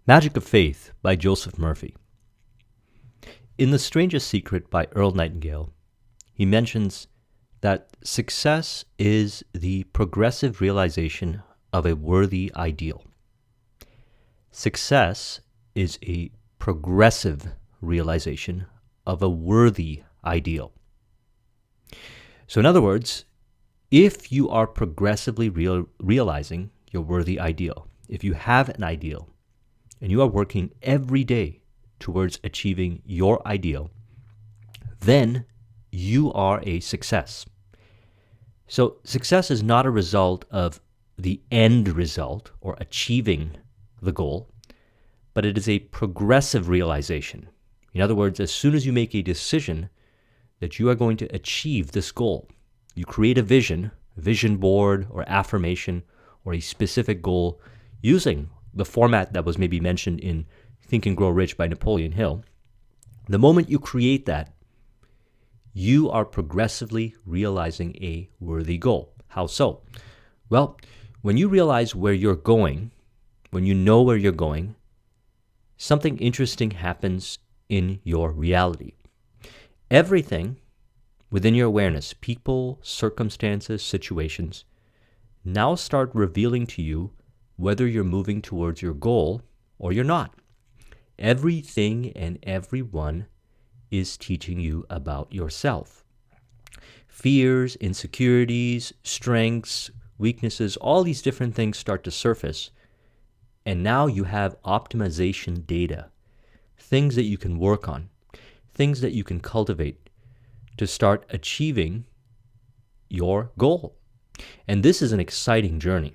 Magic of Faith by Joseph Murphy. In The Strangest Secret by Earl Nightingale, he mentions that success is the progressive realization of a worthy ideal. Success is a progressive realization of a worthy ideal. So in other words, if you are progressively realizing your worthy ideal, if you have an ideal, and you are working every day towards achieving your ideal, then you are a success. So success is not a result of the end result or achieving the goal, but it is a progressive realization. In other words, as soon as you make a decision that you are going to achieve this goal, you create a vision board or affirmation or a specific goal using the format that was maybe mentioned in Think and Grow Rich by Napoleon Hill. The moment you create that, you are progressively realizing a worthy goal. How so? Well, when you realize where you're going, when you know where you're going, something interesting happens in your reality. Everything within your awareness, people, circumstances, situations, now start revealing to you whether you're moving towards your goal or you're not. Everything and everyone is teaching you about yourself. Fears, insecurities, strengths, weaknesses, all these different things start to surface. And now you have optimization data, things that you can work on, things that you can cultivate to start achieving your goal. And this is an exciting journey.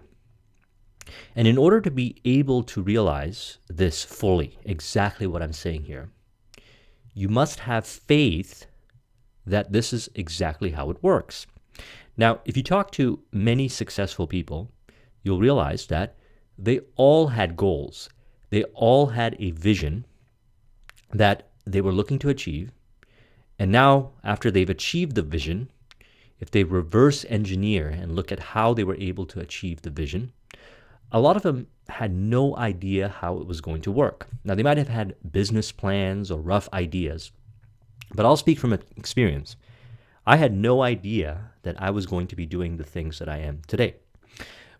And in order to be able to realize this fully, exactly what I'm saying here, you must have faith that this is exactly how it works. Now, if you talk to many successful people, you'll realize that they all had goals. They all had a vision that they were looking to achieve. And now, after they've achieved the vision, if they reverse engineer and look at how they were able to achieve the vision, a lot of them had no idea how it was going to work. Now, they might have had business plans or rough ideas, but I'll speak from experience. I had no idea that I was going to be doing the things that I am today.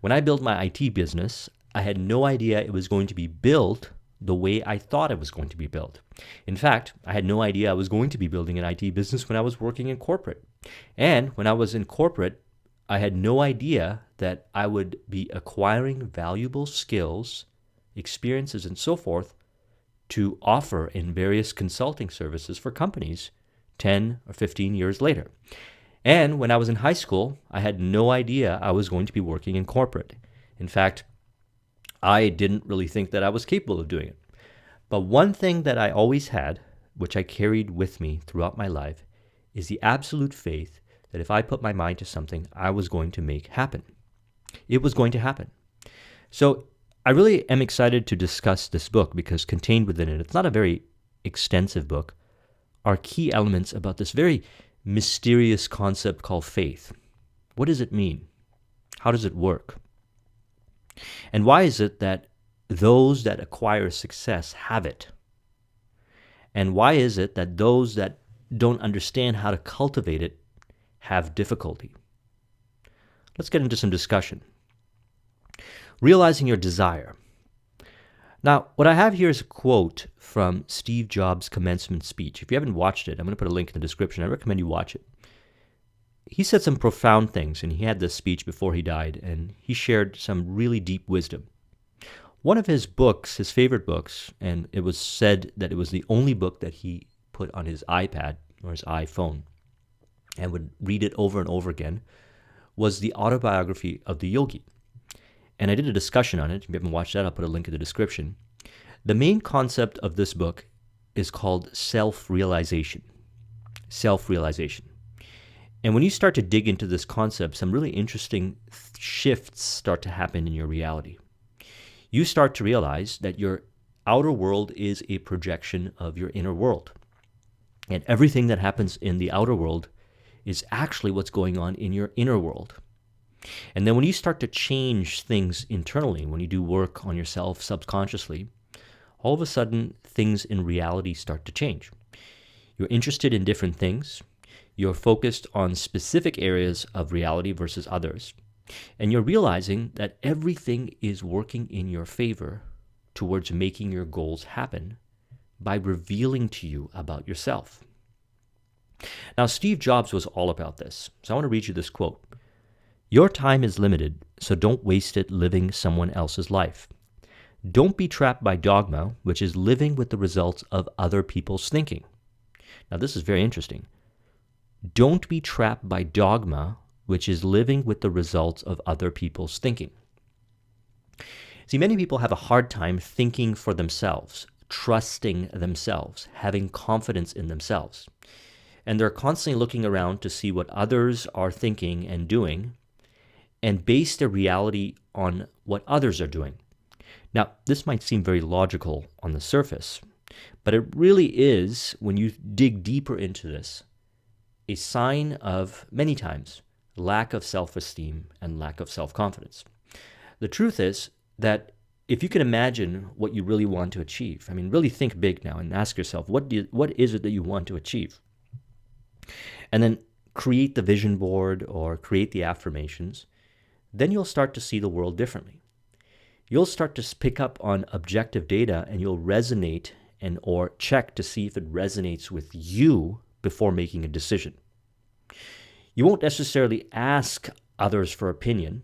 When I built my IT business, I had no idea it was going to be built the way I thought it was going to be built. In fact, I had no idea I was going to be building an IT business when I was working in corporate. And when I was in corporate, I had no idea that I would be acquiring valuable skills, experiences, and so forth to offer in various consulting services for companies 10 or 15 years later. And when I was in high school, I had no idea I was going to be working in corporate. In fact, I didn't really think that I was capable of doing it. But one thing that I always had, which I carried with me throughout my life, is the absolute faith that if I put my mind to something, I was going to make happen. It was going to happen. So I really am excited to discuss this book because contained within it, it's not a very extensive book, are key elements about this very mysterious concept called faith. What does it mean? How does it work? And why is it that those that acquire success have it? And why is it that those that don't understand how to cultivate it have difficulty? Let's get into some discussion. Realizing your desire. Now, what I have here is a quote from Steve Jobs' commencement speech. If you haven't watched it, I'm going to put a link in the description. I recommend you watch it. He said some profound things, and he had this speech before he died, and he shared some really deep wisdom. One of his books, his favorite books, and it was said that it was the only book that he put on his iPad or his iPhone and would read it over and over again, was the Autobiography of the Yogi. And I did a discussion on it. If you haven't watched that, I'll put a link in the description. The main concept of this book is called self-realization. Self-realization. And when you start to dig into this concept, some really interesting shifts start to happen in your reality. You start to realize that your outer world is a projection of your inner world. And everything that happens in the outer world is actually what's going on in your inner world. And then when you start to change things internally, when you do work on yourself subconsciously, all of a sudden things in reality start to change. You're interested in different things. You're focused on specific areas of reality versus others. And you're realizing that everything is working in your favor towards making your goals happen by revealing to you about yourself. Now, Steve Jobs was all about this. So I want to read you this quote. "Your time is limited, so don't waste it living someone else's life. Don't be trapped by dogma, which is living with the results of other people's thinking." Now, this is very interesting. Don't be trapped by dogma, which is living with the results of other people's thinking. See, many people have a hard time thinking for themselves, trusting themselves, having confidence in themselves. And they're constantly looking around to see what others are thinking and doing and base their reality on what others are doing. Now, this might seem very logical on the surface, but it really is, when you dig deeper into this, a sign of, many times, lack of self-esteem and lack of self-confidence. The truth is that if you can imagine what you really want to achieve, I mean, really think big now and ask yourself, what is it that you want to achieve? And then create the vision board or create the affirmations, then you'll start to see the world differently. You'll start to pick up on objective data and you'll resonate or check to see if it resonates with you before making a decision. You won't necessarily ask others for opinion,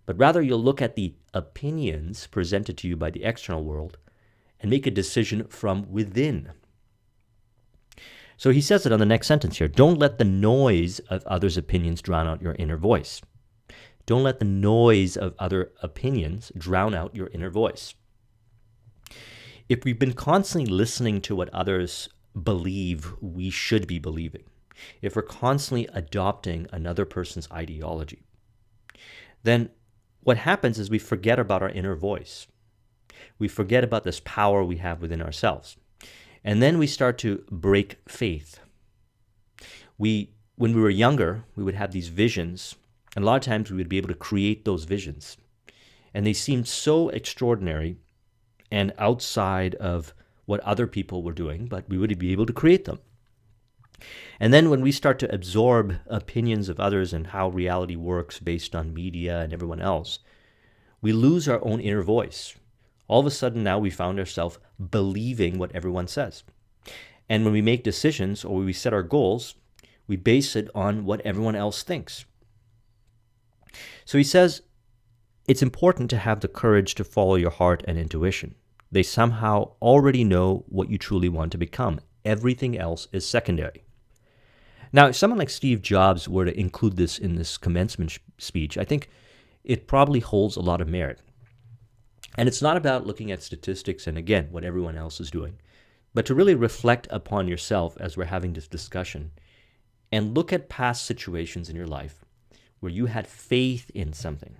but rather you'll look at the opinions presented to you by the external world and make a decision from within. So he says it on the next sentence here. Don't let the noise of others' opinions drown out your inner voice. Don't let the noise of other opinions drown out your inner voice. If we've been constantly listening to what others believe we should be believing, if we're constantly adopting another person's ideology, then what happens is we forget about our inner voice. We forget about this power we have within ourselves. And then we start to break faith. When we were younger, we would have these visions, and a lot of times we would be able to create those visions. And they seemed so extraordinary and outside of what other people were doing, but we would be able to create them. And then when we start to absorb opinions of others and how reality works based on media and everyone else, we lose our own inner voice. All of a sudden now we found ourselves believing what everyone says. And when we make decisions or when we set our goals, we base it on what everyone else thinks. So he says, it's important to have the courage to follow your heart and intuition. They somehow already know what you truly want to become. Everything else is secondary. Now, if someone like Steve Jobs were to include this in this commencement speech, I think it probably holds a lot of merit. And it's not about looking at statistics and, again, what everyone else is doing, but to really reflect upon yourself as we're having this discussion and look at past situations in your life where you had faith in something,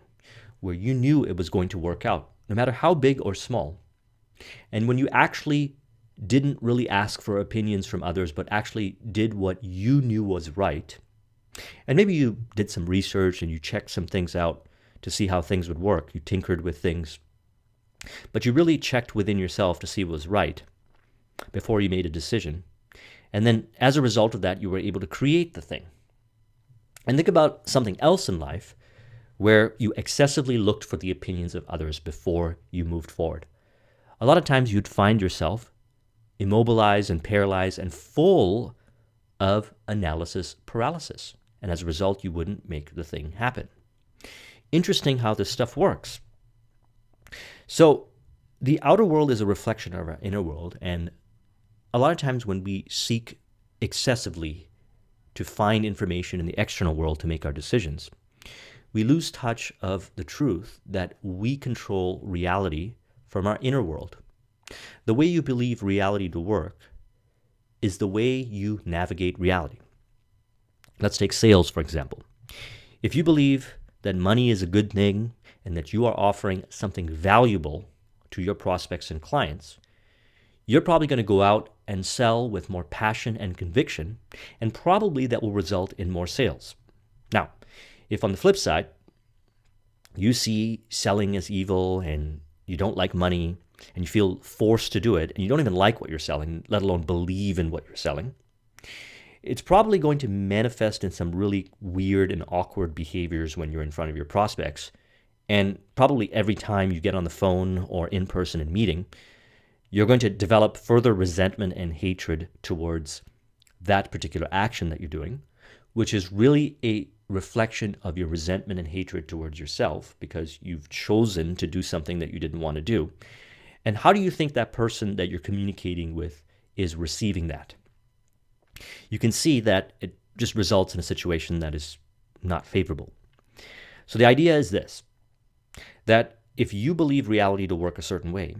where you knew it was going to work out, no matter how big or small. And when you actually didn't really ask for opinions from others, but actually did what you knew was right, and maybe you did some research and you checked some things out to see how things would work, you tinkered with things, but you really checked within yourself to see what was right before you made a decision. And then as a result of that, you were able to create the thing. And think about something else in life where you excessively looked for the opinions of others before you moved forward. A lot of times you'd find yourself immobilized and paralyzed and full of analysis paralysis. And as a result, you wouldn't make the thing happen. Interesting how this stuff works. So the outer world is a reflection of our inner world. And a lot of times when we seek excessively to find information in the external world to make our decisions, we lose touch of the truth that we control reality from our inner world. The way you believe reality to work is the way you navigate reality. Let's take sales, for example. If you believe that money is a good thing and that you are offering something valuable to your prospects and clients, you're probably going to go out and sell with more passion and conviction, and probably that will result in more sales. Now, if on the flip side, you see selling as evil and you don't like money, and you feel forced to do it, and you don't even like what you're selling, let alone believe in what you're selling, it's probably going to manifest in some really weird and awkward behaviors when you're in front of your prospects. And probably every time you get on the phone or in person in meeting, you're going to develop further resentment and hatred towards that particular action that you're doing, which is really a reflection of your resentment and hatred towards yourself because you've chosen to do something that you didn't want to do. And how do you think that person that you're communicating with is receiving that? You can see that it just results in a situation that is not favorable. So the idea is this, that if you believe reality to work a certain way,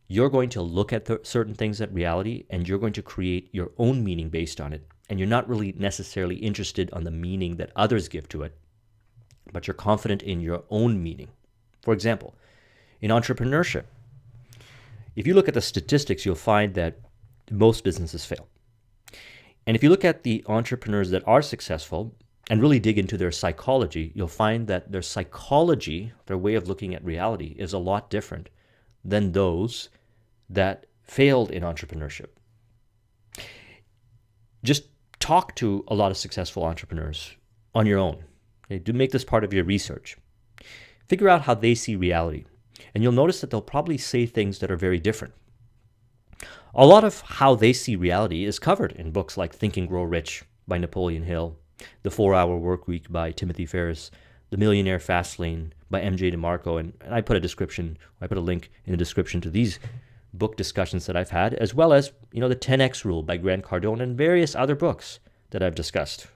you're going to look at certain things at reality and you're going to create your own meaning based on it. And you're not really necessarily interested on the meaning that others give to it, but you're confident in your own meaning. For example, in entrepreneurship, if you look at the statistics, you'll find that most businesses fail. And if you look at the entrepreneurs that are successful and really dig into their psychology, you'll find that their psychology, their way of looking at reality, is a lot different than those that failed in entrepreneurship. Just talk to a lot of successful entrepreneurs on your own. Okay? Do make this part of your research. Figure out how they see reality. And you'll notice that they'll probably say things that are very different. A lot of how they see reality is covered in books like Think and Grow Rich by Napoleon Hill, The 4-Hour Workweek by Timothy Ferriss, The Millionaire, Fastlane by M.J. DeMarco, and I put a link in the description to these book discussions that I've had, as well as, the 10X Rule by Grant Cardone and various other books that I've discussed,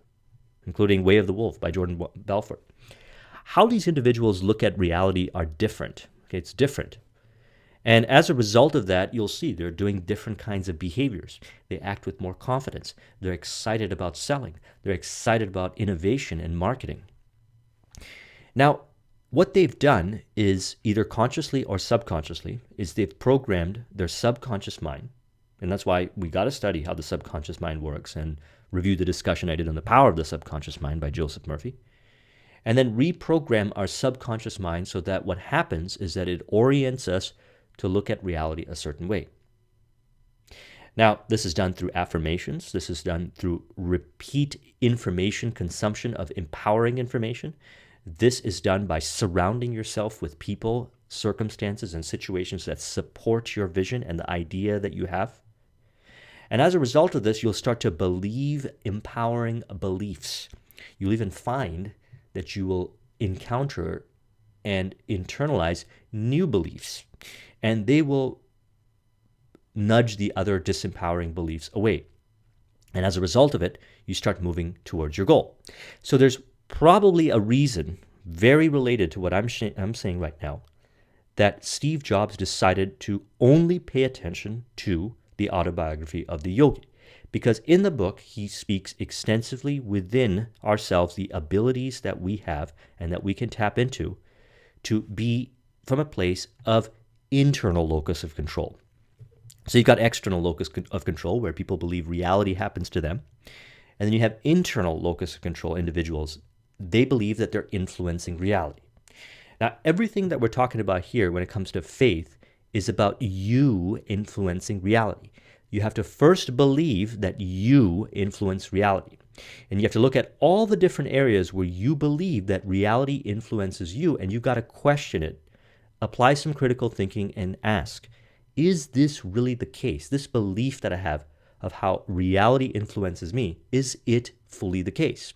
including Way of the Wolf by Jordan Belfort. How these individuals look at reality are different. Okay, it's different. And as a result of that, you'll see they're doing different kinds of behaviors. They act with more confidence. They're excited about selling. They're excited about innovation and marketing. Now, what they've done is either consciously or subconsciously is they've programmed their subconscious mind. And that's why we got to study how the subconscious mind works and review the discussion I did on the power of the subconscious mind by Joseph Murphy. And then reprogram our subconscious mind so that what happens is that it orients us to look at reality a certain way. Now, this is done through affirmations. This is done through repeat information consumption of empowering information. This is done by surrounding yourself with people, circumstances, and situations that support your vision and the idea that you have. And as a result of this, you'll start to believe empowering beliefs. You'll even find that you will encounter and internalize new beliefs, and they will nudge the other disempowering beliefs away. And as a result of it, you start moving towards your goal. So there's probably a reason very related to what I'm saying right now that Steve Jobs decided to only pay attention to the autobiography of the Yogi. Because in the book, he speaks extensively within ourselves the abilities that we have and that we can tap into to be from a place of internal locus of control. So you've got external locus of control where people believe reality happens to them. And then you have internal locus of control individuals. They believe that they're influencing reality. Now, everything that we're talking about here when it comes to faith is about you influencing reality. You have to first believe that you influence reality. And you have to look at all the different areas where you believe that reality influences you, and you've got to question it. Apply some critical thinking and ask, is this really the case? This belief that I have of how reality influences me, is it fully the case?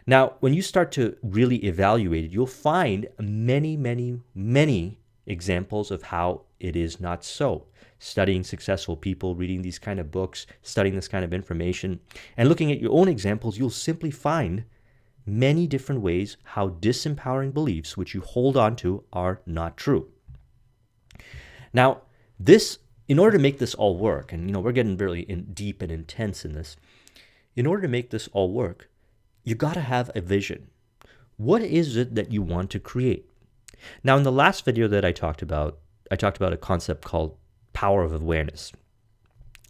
Now, when you start to really evaluate it, you'll find many, many, many examples of how it is not so. Studying successful people, reading these kind of books, studying this kind of information, and looking at your own examples, you'll simply find many different ways how disempowering beliefs which you hold on to are not true. Now, in order to make this all work, and we're getting really deep and intense in this, in order to make this all work, you got to have a vision. What is it that you want to create? Now, in the last video that I talked about a concept called power of awareness.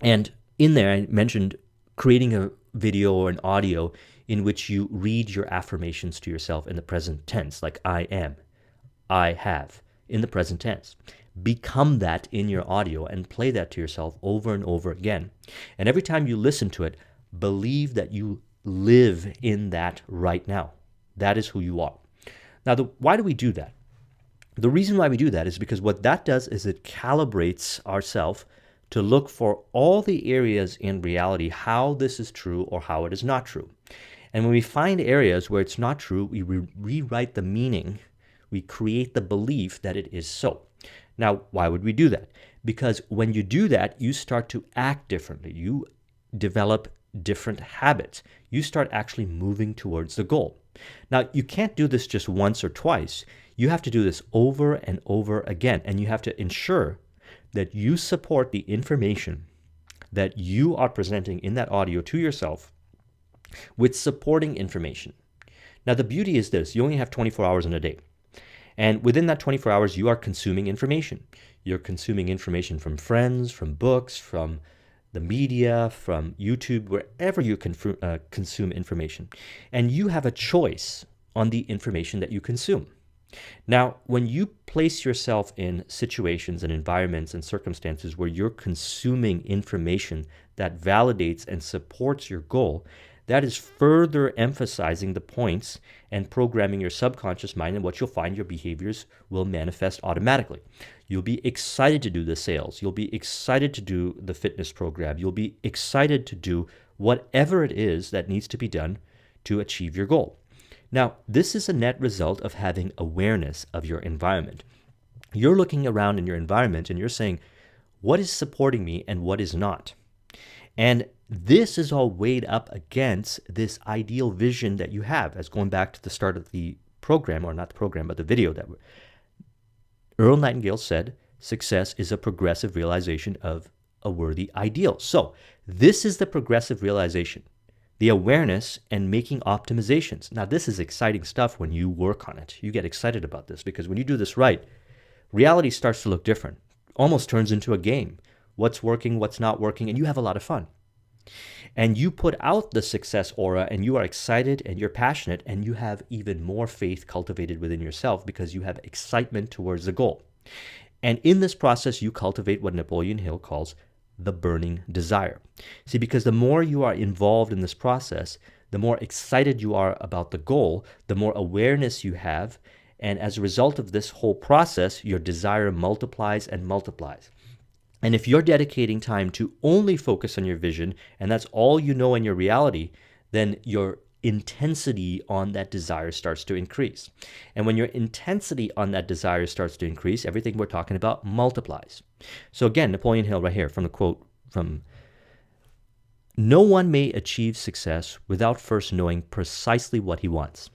And in there, I mentioned creating a video or an audio in which you read your affirmations to yourself in the present tense, like I am, I have, in the present tense. become that in your audio and play that to yourself over and over again. And every time you listen to it, believe that you live in that right now. That is who you are. Now, why do we do that? The reason why we do that is because what that does is it calibrates ourselves to look for all the areas in reality how this is true or how it is not true. And when we find areas where it's not true, we rewrite the meaning. We create the belief that it is so. Now, why would we do that? Because when you do that, you start to act differently. You develop different habits. You start actually moving towards the goal. Now, you can't do this just once or twice. You have to do this over and over again, and you have to ensure that you support the information that you are presenting in that audio to yourself with supporting information. Now, the beauty is this: you only have 24 hours in a day. And within that 24 hours, you are consuming information. You're consuming information from friends, from books, from the media, from YouTube, wherever you consume information. And you have a choice on the information that you consume. Now, when you place yourself in situations and environments and circumstances where you're consuming information that validates and supports your goal, that is further emphasizing the points and programming your subconscious mind, and what you'll find your behaviors will manifest automatically. You'll be excited to do the sales. You'll be excited to do the fitness program. You'll be excited to do whatever it is that needs to be done to achieve your goal. Now, this is a net result of having awareness of your environment. You're looking around in your environment and you're saying, what is supporting me and what is not? And this is all weighed up against this ideal vision that you have, as going back to the start of the program, or not the program, but the video that Earl Nightingale said, success is a progressive realization of a worthy ideal. So this is the progressive realization, the awareness and making optimizations. Now, this is exciting stuff when you work on it. You get excited about this because when you do this right, reality starts to look different, almost turns into a game. What's working, what's not working, and you have a lot of fun. And you put out the success aura and you are excited and you're passionate and you have even more faith cultivated within yourself because you have excitement towards the goal. And in this process, you cultivate what Napoleon Hill calls the burning desire. See, because the more you are involved in this process, the more excited you are about the goal, the more awareness you have. And as a result of this whole process, your desire multiplies and multiplies. And if you're dedicating time to only focus on your vision, and that's all you know in your reality, then your intensity on that desire starts to increase. And when your intensity on that desire starts to increase, everything we're talking about multiplies. So again, Napoleon Hill right here from the quote from, "No one may achieve success without first knowing precisely what he wants.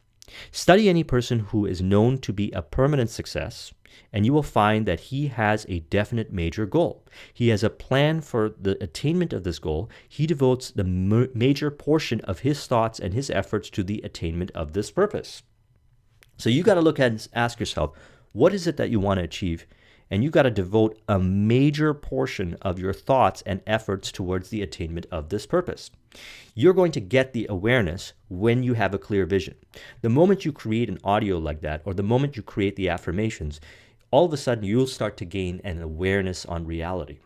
Study any person who is known to be a permanent success, and you will find that he has a definite major goal. He has a plan for the attainment of this goal. He devotes the major portion of his thoughts and his efforts to the attainment of this purpose." So you got to look at and ask yourself, what is it that you want to achieve? And you got to devote a major portion of your thoughts and efforts towards the attainment of this purpose. You're going to get the awareness when you have a clear vision. The moment you create an audio like that, or the moment you create the affirmations, all of a sudden you'll start to gain an awareness on reality.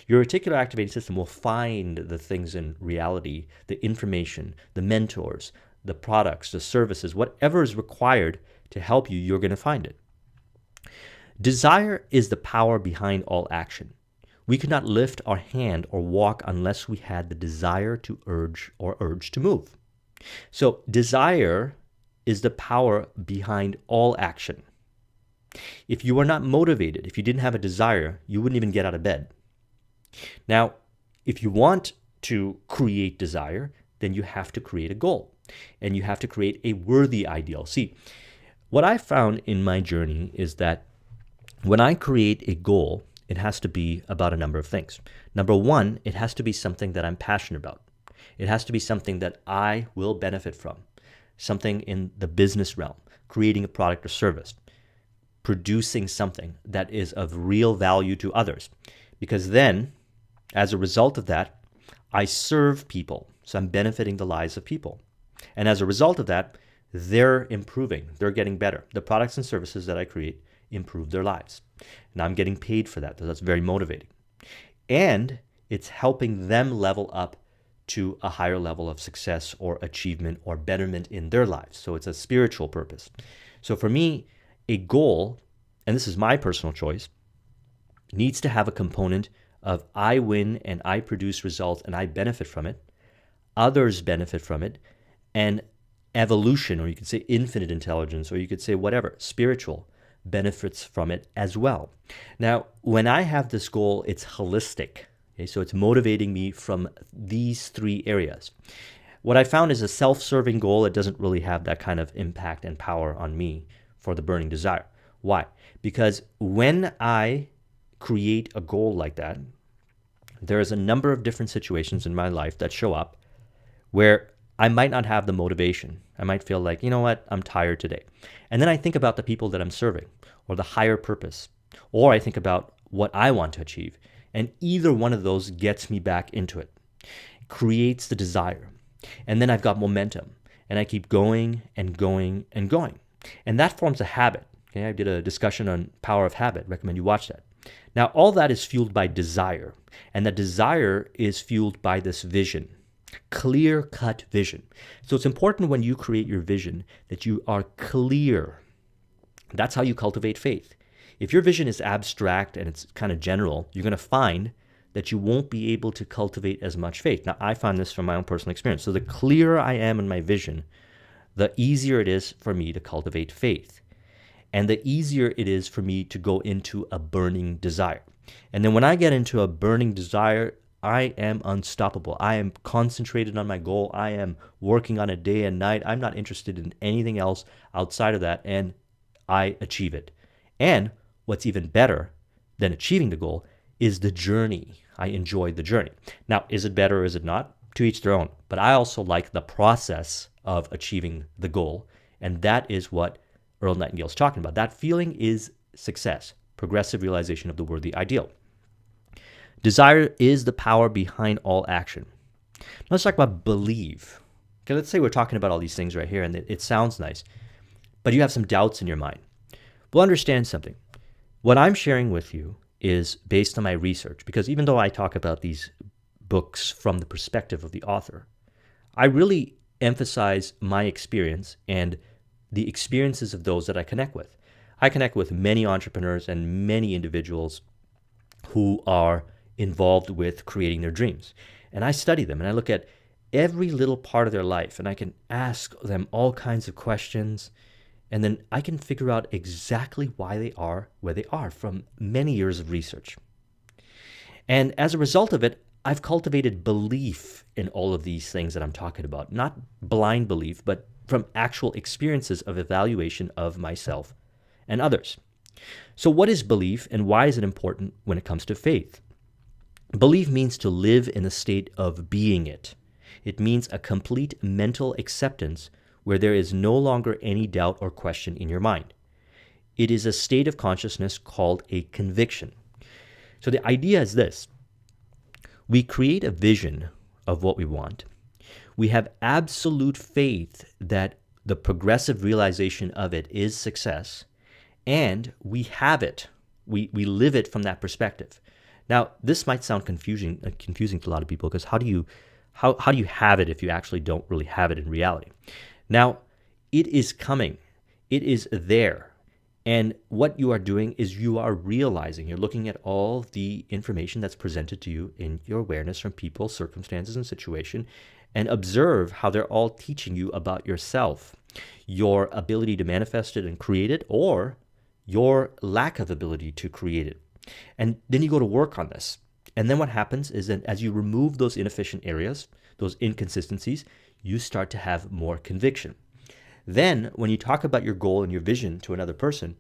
Your reticular activating system will find the things in reality, the information, the mentors, the products, the services, whatever is required to help you, you're going to find it. Desire is the power behind all action. We could not lift our hand or walk unless we had the desire to urge to move. So desire is the power behind all action. If you were not motivated, if you didn't have a desire, you wouldn't even get out of bed. Now, if you want to create desire, then you have to create a goal, and you have to create a worthy ideal. See, what I found in my journey is that when I create a goal, it has to be about a number of things. Number one, it has to be something that I'm passionate about. It has to be something that I will benefit from, something in the business realm, creating a product or service, producing something that is of real value to others. Because then, as a result of that, I serve people. So I'm benefiting the lives of people. And as a result of that, they're improving. They're getting better. The products and services that I create improve their lives. And I'm getting paid for that. So that's very motivating. And it's helping them level up to a higher level of success or achievement or betterment in their lives. So it's a spiritual purpose. So for me, a goal, and this is my personal choice, needs to have a component of I win and I produce results and I benefit from it. Others benefit from it. And evolution, or you could say infinite intelligence, or you could say whatever, spiritual, benefits from it as well. Now, when I have this goal, it's holistic. Okay, so it's motivating me from these three areas. What I found is a self-serving goal, it doesn't really have that kind of impact and power on me for the burning desire. Why? Because when I create a goal like that, there is a number of different situations in my life that show up where I might not have the motivation. I might feel like, you know what, I'm tired today. And then I think about the people that I'm serving or the higher purpose, or I think about what I want to achieve. And either one of those gets me back into it, creates the desire. And then I've got momentum and I keep going and going and going. And that forms a habit. Okay, I did a discussion on power of habit. Recommend you watch that. Now, all that is fueled by desire. And that desire is fueled by this vision. Clear-cut vision. So it's important when you create your vision that you are clear. That's how you cultivate faith. If your vision is abstract and it's kind of general, you're going to find that you won't be able to cultivate as much faith. Now, I found this from my own personal experience. So the clearer I am in my vision, the easier it is for me to cultivate faith. And the easier it is for me to go into a burning desire. And then when I get into a burning desire, I am unstoppable. I am concentrated on my goal. I am working on it day and night. I'm not interested in anything else outside of that, and I achieve it. And what's even better than achieving the goal is the journey. I enjoy the journey. Now, is it better or is it not? To each their own. But I also like the process of achieving the goal, and that is what Earl Nightingale's talking about. That feeling is success, progressive realization of the worthy ideal. Desire is the power behind all action. Now let's talk about believe. Okay, let's say we're talking about all these things right here and it sounds nice, but you have some doubts in your mind. Well, understand something. What I'm sharing with you is based on my research, because even though I talk about these books from the perspective of the author, I really emphasize my experience and the experiences of those that I connect with. I connect with many entrepreneurs and many individuals who are involved with creating their dreams. And I study them and I look at every little part of their life and I can ask them all kinds of questions, and then I can figure out exactly why they are where they are from many years of research. And as a result of it, I've cultivated belief in all of these things that I'm talking about. Not blind belief, but from actual experiences of evaluation of myself and others. So what is belief and why is it important when it comes to faith? Belief means to live in a state of being it. It means a complete mental acceptance where there is no longer any doubt or question in your mind. It is a state of consciousness called a conviction. So the idea is this. We create a vision of what we want. We have absolute faith that the progressive realization of it is success, and we have it. We live it from that perspective. Now, this might sound confusing to a lot of people, because how do you have it if you actually don't really have it in reality? Now, it is coming. It is there. And what you are doing is you are realizing, you're looking at all the information that's presented to you in your awareness from people, circumstances, and situation, and observe how they're all teaching you about yourself, your ability to manifest it and create it, or your lack of ability to create it. And then you go to work on this. And then what happens is that as you remove those inefficient areas, those inconsistencies, you start to have more conviction. Then when you talk about your goal and your vision to another person,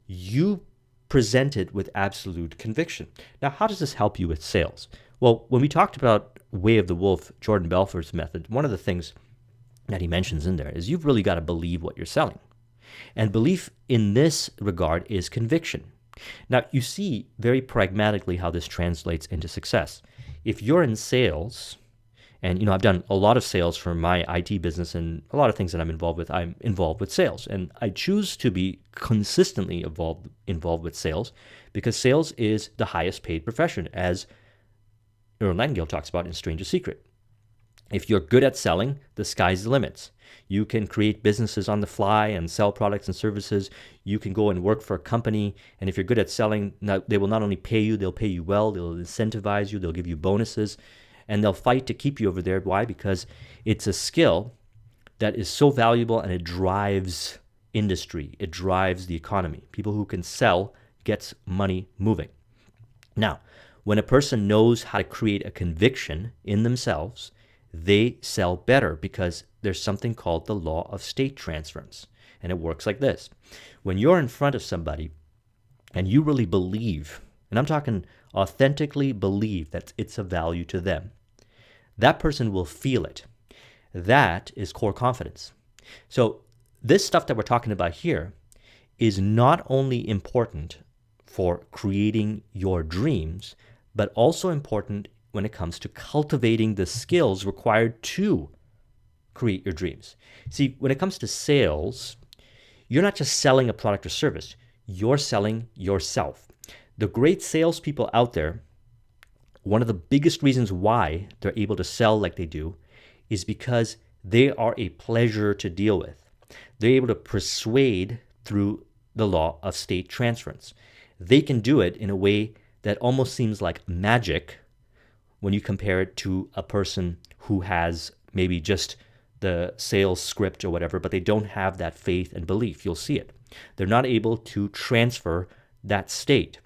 you present it with absolute conviction. Now, how does this help you with sales? Well, when we talked about Way of the Wolf, Jordan Belfort's method, one of the things that he mentions in there is you've really got to believe what you're selling. And belief in this regard is conviction. Now, you see very pragmatically how this translates into success. If you're in sales And, I've done a lot of sales for my IT business, and a lot of things that I'm involved with. I'm involved with sales, and I choose to be consistently involved with sales because sales is the highest paid profession, as Earl Nightingale talks about in Stranger's Secret. If you're good at selling, the sky's the limit. You can create businesses on the fly and sell products and services. You can go and work for a company, and if you're good at selling, they will not only pay you, they'll pay you well, they'll incentivize you, they'll give you bonuses, and they'll fight to keep you over there. Why? Because it's a skill that is so valuable, and it drives industry. It drives the economy. People who can sell gets money moving. Now, when a person knows how to create a conviction in themselves, they sell better because there's something called the law of state transference. And it works like this. When you're in front of somebody and you really believe, and I'm talking authentically believe that it's of value to them, that person will feel it. That is core confidence. So this stuff that we're talking about here is not only important for creating your dreams, but also important when it comes to cultivating the skills required to create your dreams. See, when it comes to sales, you're not just selling a product or service, you're selling yourself. The great salespeople out there, one of the biggest reasons why they're able to sell like they do is because they are a pleasure to deal with. They're able to persuade through the law of state transference. They can do it in a way that almost seems like magic when you compare it to a person who has maybe just the sales script or whatever, but they don't have that faith and belief. You'll see it. They're not able to transfer that state.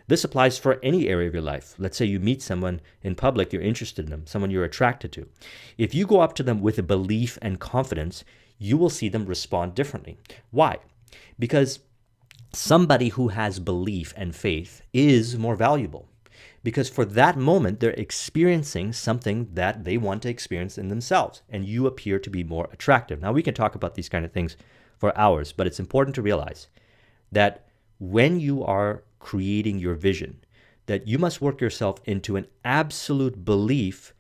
This applies for any area of your life. Let's say you meet someone in public, you're interested in them, someone you're attracted to. If you go up to them with a belief and confidence, you will see them respond differently. Why? Because somebody who has belief and faith is more valuable. Because for that moment, they're experiencing something that they want to experience in themselves, and you appear to be more attractive. Now, we can talk about these kind of things for hours, but it's important to realize that when you are creating your vision, that you must work yourself into an absolute belief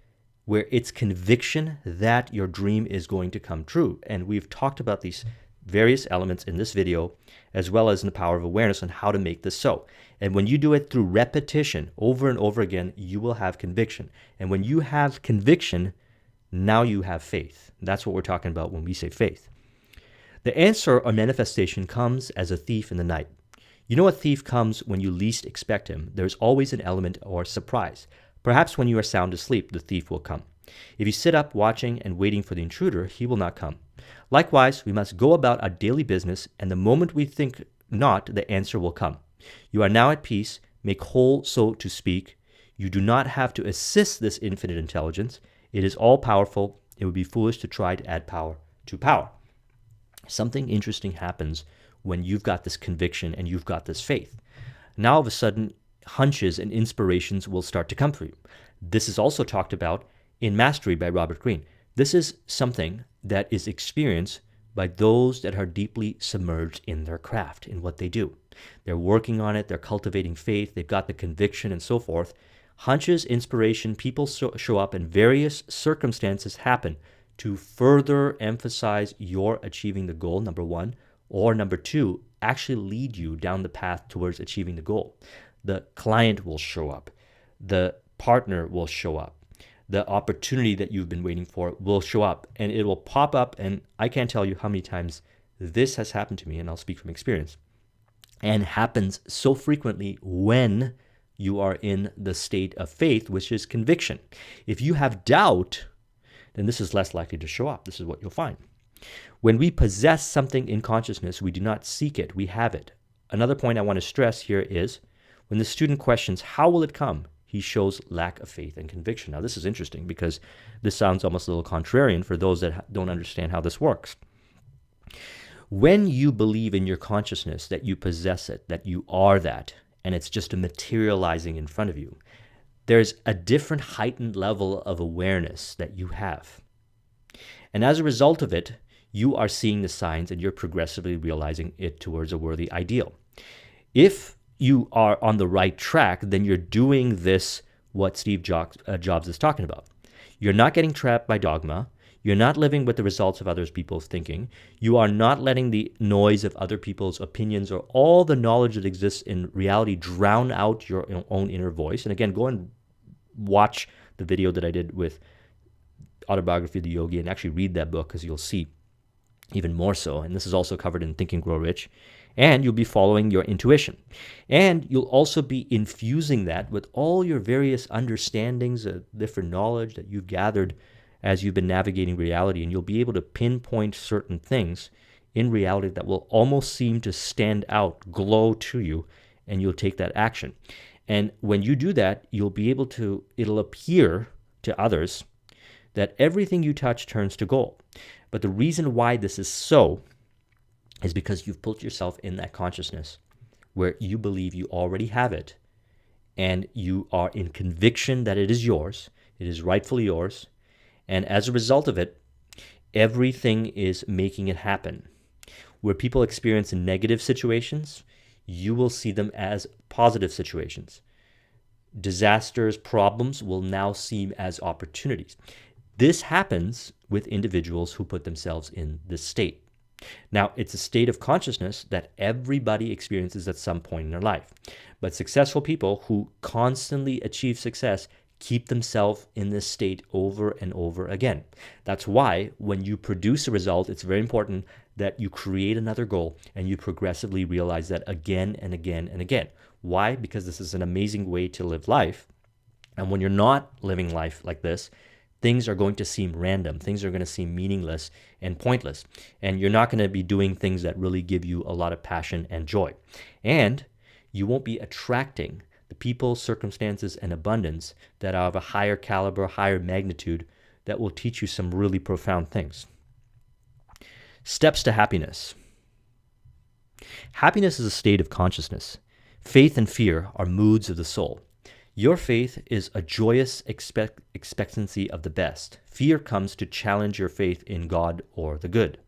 where it's conviction that your dream is going to come true. And we've talked about these various elements in this video, as well as in the power of awareness on how to make this so. And when you do it through repetition over and over again, you will have conviction. And when you have conviction, now you have faith. That's what we're talking about when we say faith. The answer or manifestation comes as a thief in the night. You know, a thief comes when you least expect him. There's always an element or surprise. Perhaps when you are sound asleep, the thief will come. If you sit up watching and waiting for the intruder, he will not come. Likewise, we must go about our daily business, and the moment we think not, the answer will come. You are now at peace, make whole, so to speak. You do not have to assist this infinite intelligence. It is all-powerful. It would be foolish to try to add power to power. Something interesting happens when you've got this conviction and you've got this faith. Now, all of a sudden, hunches and inspirations will start to come for you. This is also talked about in Mastery by Robert Greene. This is something that is experienced by those that are deeply submerged in their craft, in what they do. They're working on it, they're cultivating faith, they've got the conviction and so forth. Hunches, inspiration, people show up, and various circumstances happen to further emphasize your achieving the goal, number one, or number two, actually lead you down the path towards achieving the goal. The client will show up, the partner will show up, the opportunity that you've been waiting for will show up, and it will pop up. And I can't tell you how many times this has happened to me, and I'll speak from experience, and happens so frequently when you are in the state of faith, which is conviction. If you have doubt, then this is less likely to show up. This is what you'll find. When we possess something in consciousness, we do not seek it, we have it. Another point I want to stress here is when the student questions, how will it come? He shows lack of faith and conviction. Now, this is interesting because this sounds almost a little contrarian for those that don't understand how this works. When you believe in your consciousness that you possess it, that you are that, and it's just a materializing in front of you, there's a different heightened level of awareness that you have. And as a result of it, you are seeing the signs and you're progressively realizing it towards a worthy ideal. If you are on the right track, then you're doing this, what Steve Jobs is talking about. You're not getting trapped by dogma. You're not living with the results of other people's thinking. You are not letting the noise of other people's opinions or all the knowledge that exists in reality drown out your own inner voice. And again, go and watch the video that I did with Autobiography of the Yogi and actually read that book, because you'll see even more so. And this is also covered in Think and Grow Rich. And you'll be following your intuition. And you'll also be infusing that with all your various understandings of different knowledge that you've gathered as you've been navigating reality. And you'll be able to pinpoint certain things in reality that will almost seem to stand out, glow to you, and you'll take that action. And when you do that, you'll be able to, it'll appear to others that everything you touch turns to gold. But the reason why this is so is because you've put yourself in that consciousness where you believe you already have it, and you are in conviction that it is yours, it is rightfully yours, and as a result of it, everything is making it happen. Where people experience negative situations, you will see them as positive situations. Disasters, problems will now seem as opportunities. This happens with individuals who put themselves in this state. Now, it's a state of consciousness that everybody experiences at some point in their life. But successful people who constantly achieve success keep themselves in this state over and over again. That's why when you produce a result, it's very important that you create another goal and you progressively realize that again and again and again. Why? Because this is an amazing way to live life. And when you're not living life like this, things are going to seem random. Things are going to seem meaningless and pointless. And you're not going to be doing things that really give you a lot of passion and joy. And you won't be attracting the people, circumstances, and abundance that are of a higher caliber, higher magnitude, that will teach you some really profound things. Steps to happiness. Happiness is a state of consciousness. Faith and fear are moods of the soul. Your faith is a joyous expectancy of the best. Fear comes to challenge your faith in God or the good.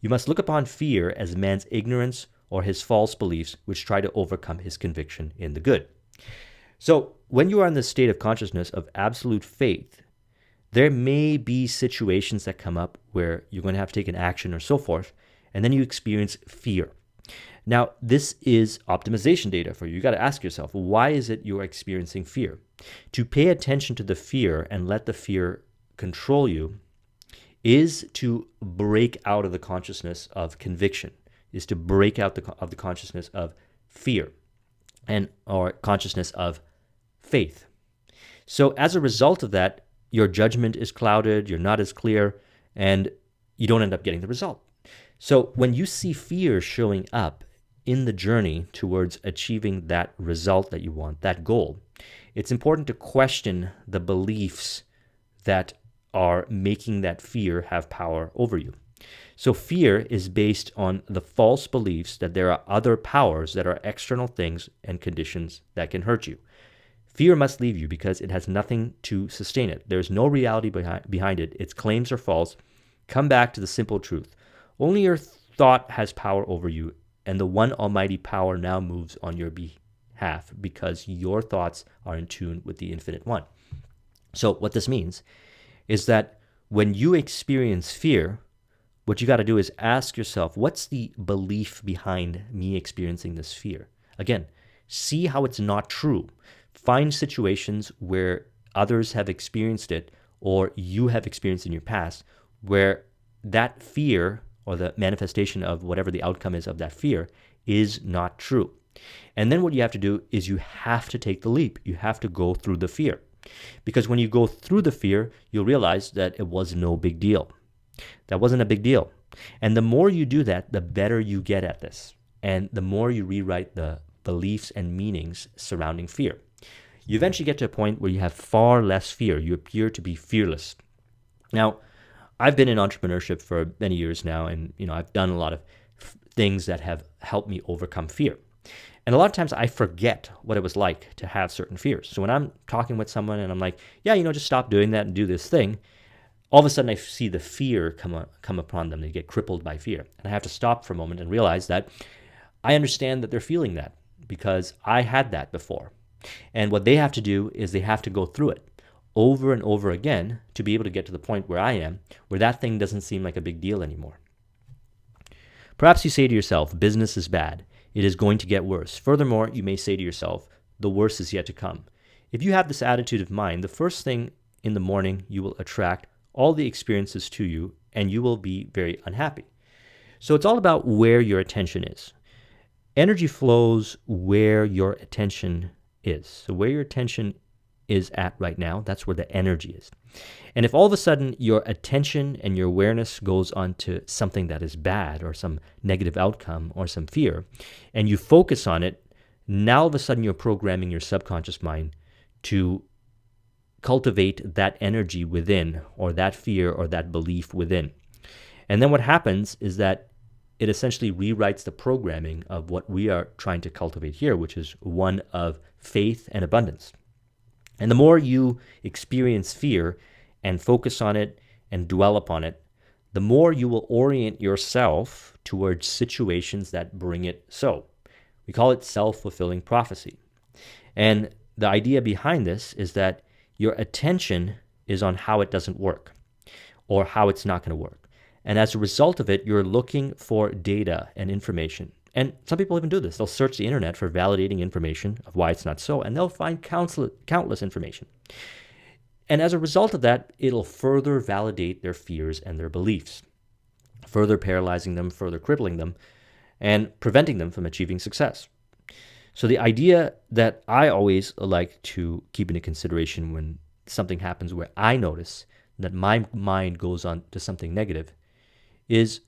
You must look upon fear as man's ignorance or his false beliefs, which try to overcome his conviction in the good. So when you are in the state of consciousness of absolute faith, there may be situations that come up where you're going to have to take an action or so forth, and then you experience fear. Now, this is optimization data for you. You got to ask yourself, why is it you're experiencing fear? To pay attention to the fear and let the fear control you is to break out of the consciousness of conviction, is to break out of the consciousness of fear and or consciousness of faith. So as a result of that, your judgment is clouded, you're not as clear, and you don't end up getting the result. So when you see fear showing up in the journey towards achieving that result that you want, that goal, it's important to question the beliefs that are making that fear have power over you. So fear is based on the false beliefs that there are other powers that are external things and conditions that can hurt you. Fear must leave you because it has nothing to sustain it. There's no reality behind it. Its claims are false. Come back to the simple truth. Only your thought has power over you, and the one almighty power now moves on your behalf because your thoughts are in tune with the infinite one. So what this means is that when you experience fear, what you got to do is ask yourself, what's the belief behind me experiencing this fear? Again, see how it's not true. Find situations where others have experienced it or you have experienced in your past where that fear or the manifestation of whatever the outcome is of that fear is not true. And then what you have to do is you have to take the leap. You have to go through the fear. Because when you go through the fear, you'll realize that it was no big deal. That wasn't a big deal. And the more you do that, the better you get at this. And the more you rewrite the beliefs and meanings surrounding fear. You eventually get to a point where you have far less fear. You appear to be fearless. Now, I've been in entrepreneurship for many years now, and I've done a lot of things that have helped me overcome fear. And a lot of times I forget what it was like to have certain fears. So when I'm talking with someone and I'm like, yeah, just stop doing that and do this thing, all of a sudden I see the fear come upon them. They get crippled by fear. And I have to stop for a moment and realize that I understand that they're feeling that because I had that before. And what they have to do is they have to go through it. over and over again to be able to get to the point where I am, where that thing doesn't seem like a big deal anymore. Perhaps you say to yourself, business is bad. It is going to get worse. Furthermore, you may say to yourself, the worst is yet to come. If you have this attitude of mind, the first thing in the morning, you will attract all the experiences to you, and you will be very unhappy. So it's all about where your attention is. Energy flows where your attention is. So where your attention is at right now, that's where the energy is. And if all of a sudden your attention and your awareness goes on to something that is bad or some negative outcome or some fear, and you focus on it, now all of a sudden you're programming your subconscious mind to cultivate that energy within, or that fear or that belief within. And then what happens is that it essentially rewrites the programming of what we are trying to cultivate here, which is one of faith and abundance. And the more you experience fear and focus on it and dwell upon it, the more you will orient yourself towards situations that bring it so. We call it self-fulfilling prophecy. And the idea behind this is that your attention is on how it doesn't work or how it's not going to work. And as a result of it, you're looking for data and information. And some people even do this. They'll search the internet for validating information of why it's not so, and they'll find countless information. And as a result of that, it'll further validate their fears and their beliefs, further paralyzing them, further crippling them, and preventing them from achieving success. So the idea that I always like to keep into consideration when something happens where I notice that my mind goes on to something negative is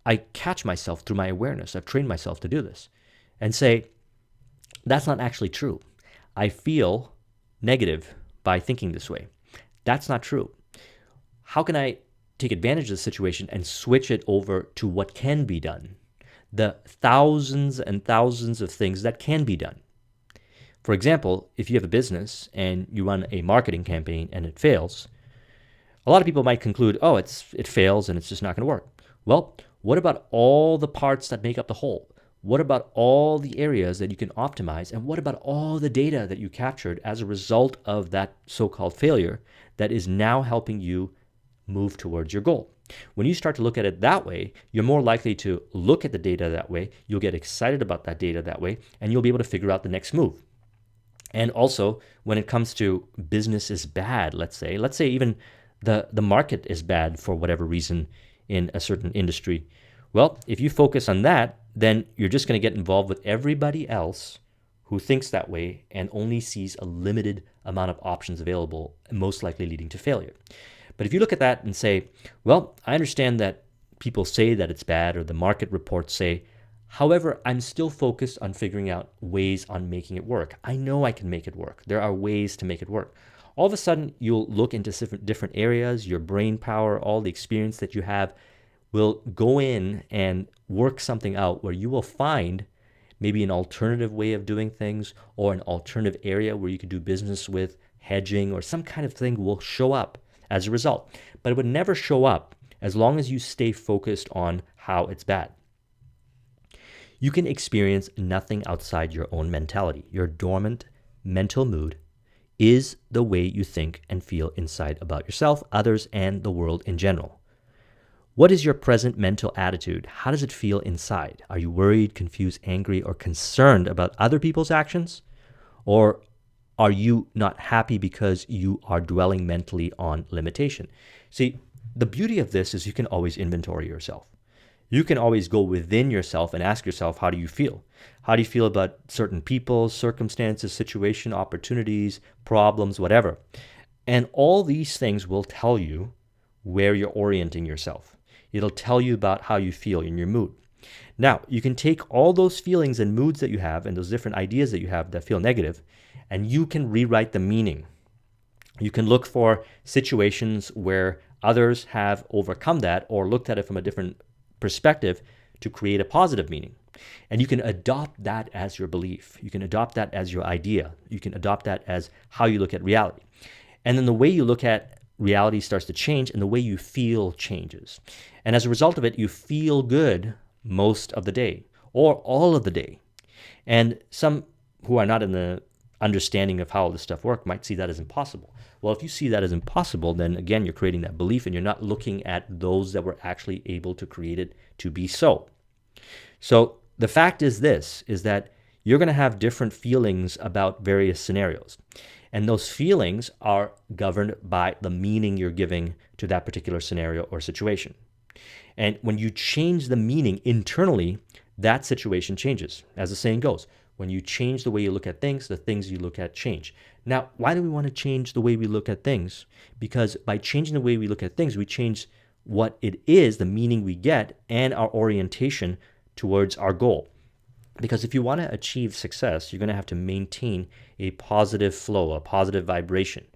I catch myself through my awareness. I've trained myself to do this and say, that's not actually true. I feel negative by thinking this way. That's not true. How can I take advantage of the situation and switch it over to what can be done? The thousands and thousands of things that can be done. For example, if you have a business and you run a marketing campaign and it fails, a lot of people might conclude, oh, it fails and it's just not going to work. Well, what about all the parts that make up the whole? What about all the areas that you can optimize? And what about all the data that you captured as a result of that so-called failure that is now helping you move towards your goal? When you start to look at it that way, you're more likely to look at the data that way. You'll get excited about that data that way, and you'll be able to figure out the next move. And also, when it comes to business is bad, let's say even the market is bad for whatever reason in a certain industry. Well, if you focus on that, then you're just going to get involved with everybody else who thinks that way and only sees a limited amount of options available, most likely leading to failure. But if you look at that and say, well, I understand that people say that it's bad or the market reports say, however, I'm still focused on figuring out ways on making it work. I know I can make it work. There are ways to make it work. All of a sudden, you'll look into different areas, your brain power, all the experience that you have will go in and work something out where you will find maybe an alternative way of doing things or an alternative area where you could do business with, hedging, or some kind of thing will show up as a result. But it would never show up as long as you stay focused on how it's bad. You can experience nothing outside your own mentality. Your dormant mental mood is the way you think and feel inside about yourself, others, and the world in general. What is your present mental attitude? How does it feel inside? Are you worried, confused, angry, or concerned about other people's actions? Or are you not happy because you are dwelling mentally on limitation? See, the beauty of this is you can always inventory yourself. You can always go within yourself and ask yourself, how do you feel? How do you feel about certain people, circumstances, situation, opportunities, problems, whatever? And all these things will tell you where you're orienting yourself. It'll tell you about how you feel in your mood. Now, you can take all those feelings and moods that you have and those different ideas that you have that feel negative, and you can rewrite the meaning. You can look for situations where others have overcome that or looked at it from a different perspective to create a positive meaning. And you can adopt that as your belief. You can adopt that as your idea. You can adopt that as how you look at reality. And then the way you look at reality starts to change and the way you feel changes. And as a result of it, you feel good most of the day or all of the day. And some who are not in the understanding of how all this stuff works might see that as impossible. Well, if you see that as impossible, then again, you're creating that belief and you're not looking at those that were actually able to create it to be so. So the fact is this, is that you're going to have different feelings about various scenarios. And those feelings are governed by the meaning you're giving to that particular scenario or situation. And when you change the meaning internally, that situation changes. As the saying goes, when you change the way you look at things, the things you look at change. Now, why do we want to change the way we look at things? Because by changing the way we look at things, we change what it is, the meaning we get, and our orientation towards our goal. Because if you want to achieve success, you're going to have to maintain a positive flow, a positive vibration.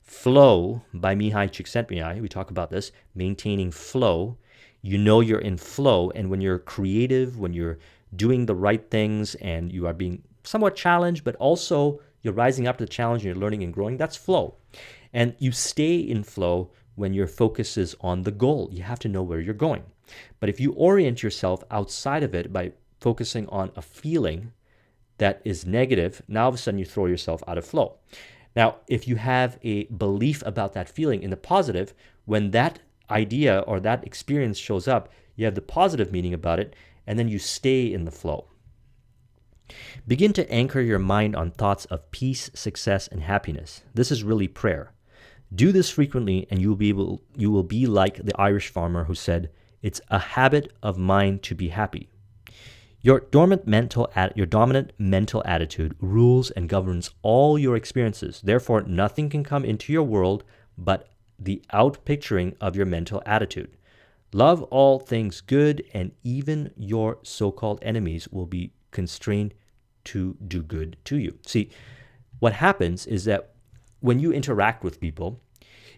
Flow, by Mihai Csikszentmihalyi, we talk about this, maintaining flow. You know you're in flow, and when you're creative, when you're doing the right things and you are being somewhat challenged, but also you're rising up to the challenge and you're learning and growing, that's flow. And you stay in flow when your focus is on the goal. You have to know where you're going. But if you orient yourself outside of it by focusing on a feeling that is negative, now all of a sudden you throw yourself out of flow. Now, if you have a belief about that feeling in the positive, when that idea or that experience shows up, you have the positive meaning about it, and then you stay in the flow. Begin to anchor your mind on thoughts of peace, success, and happiness. This is really prayer. Do this frequently, and you will be like the Irish farmer who said, "It's a habit of mine to be happy." Your dominant mental attitude rules and governs all your experiences. Therefore, nothing can come into your world but the outpicturing of your mental attitude. Love all things good, and even your so-called enemies will be constrained to do good to you. See, what happens is that when you interact with people,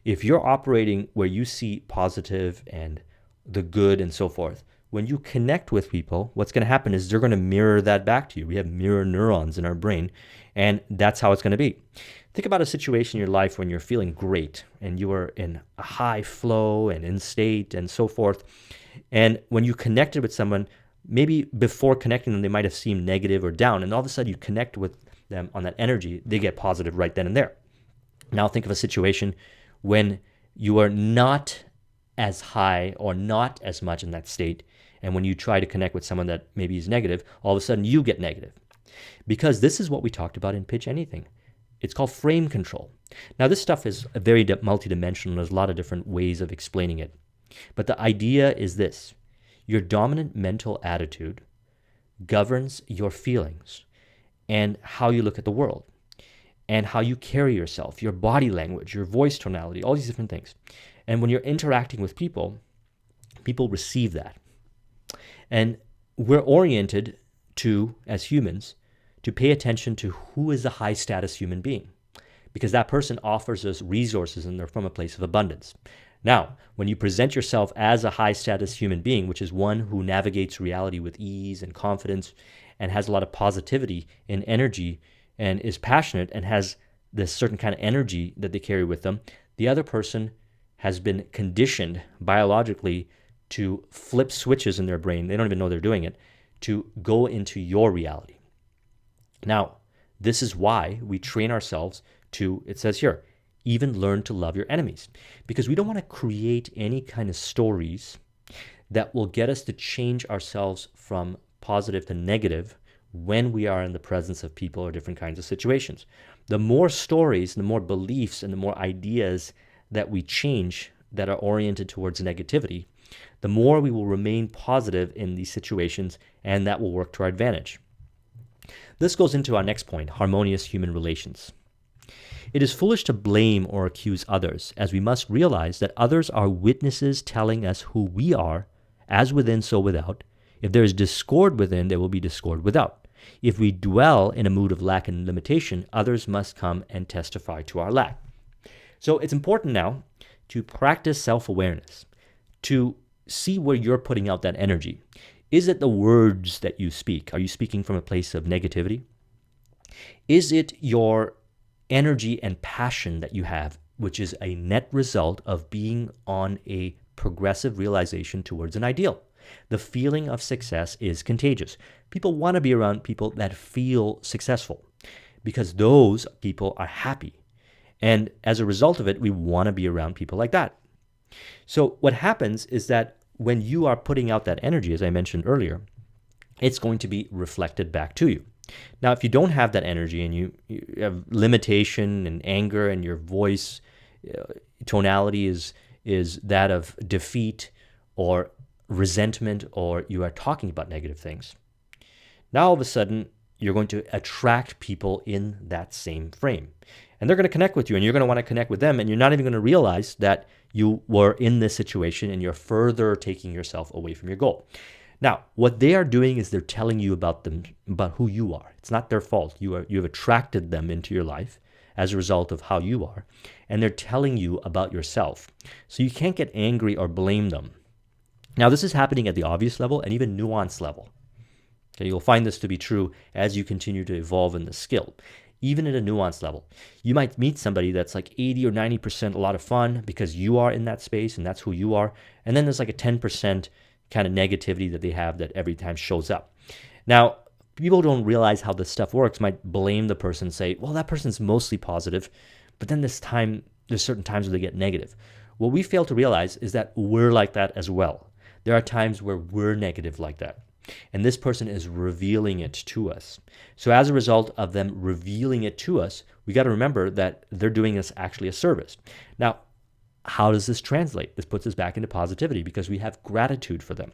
if you're operating where you see positive and the good and so forth, when you connect with people, what's going to happen is they're going to mirror that back to you. We have mirror neurons in our brain, and that's how it's going to be. Think about a situation in your life when you're feeling great and you are in a high flow and in state and so forth. And when you connected with someone, maybe before connecting them, they might have seemed negative or down. And all of a sudden you connect with them on that energy, they get positive right then and there. Now think of a situation when you are not as high or not as much in that state. And when you try to connect with someone that maybe is negative, all of a sudden you get negative. Because this is what we talked about in Pitch Anything. It's called frame control. Now this stuff is very multidimensional. There's a lot of different ways of explaining it. But the idea is this. Your dominant mental attitude governs your feelings and how you look at the world and how you carry yourself, your body language, your voice tonality, all these different things. And when you're interacting with people, people receive that. And we're oriented to, as humans, to pay attention to who is a high status human being, because that person offers us resources and they're from a place of abundance. Now, when you present yourself as a high status human being, which is one who navigates reality with ease and confidence and has a lot of positivity and energy and is passionate and has this certain kind of energy that they carry with them, the other person has been conditioned biologically to flip switches in their brain. They don't even know they're doing it, to go into your reality. Now, this is why we train ourselves to, it says here, even learn to love your enemies. Because we don't want to create any kind of stories that will get us to change ourselves from positive to negative when we are in the presence of people or different kinds of situations. The more stories, the more beliefs, and the more ideas that we change that are oriented towards negativity, the more we will remain positive in these situations, and that will work to our advantage. This goes into our next point, harmonious human relations. It is foolish to blame or accuse others, as we must realize that others are witnesses telling us who we are, as within, so without. If there is discord within, there will be discord without. If we dwell in a mood of lack and limitation, others must come and testify to our lack. So it's important now to practice self-awareness, to see where you're putting out that energy. Is it the words that you speak? Are you speaking from a place of negativity? Is it your energy and passion that you have, which is a net result of being on a progressive realization towards an ideal? The feeling of success is contagious. People want to be around people that feel successful. because those people are happy. And as a result of it, we want to be around people like that. So what happens is that when you are putting out that energy, as I mentioned earlier, it's going to be reflected back to you. Now, if you don't have that energy and you have limitation and anger and your voice tonality is that of defeat or resentment, or you are talking about negative things, now all of a sudden you're going to attract people in that same frame. And they're going to connect with you, and you're going to want to connect with them, and you're not even going to realize that you were in this situation and you're further taking yourself away from your goal. Now, what they are doing is they're telling you about who you are. It's not their fault. You have attracted them into your life as a result of how you are, and they're telling you about yourself. So you can't get angry or blame them. Now, this is happening at the obvious level and even nuance level. Okay, you'll find this to be true as you continue to evolve in the skill. Even at a nuanced level, you might meet somebody that's like 80 or 90% a lot of fun because you are in that space and that's who you are. And then there's like a 10% kind of negativity that they have that every time shows up. Now, people don't realize how this stuff works, might blame the person, say, well, that person's mostly positive, but then there's certain times where they get negative. What we fail to realize is that we're like that as well. There are times where we're negative like that. And this person is revealing it to us. So as a result of them revealing it to us, we got to remember that they're doing us actually a service. Now, how does this translate? This puts us back into positivity because we have gratitude for them.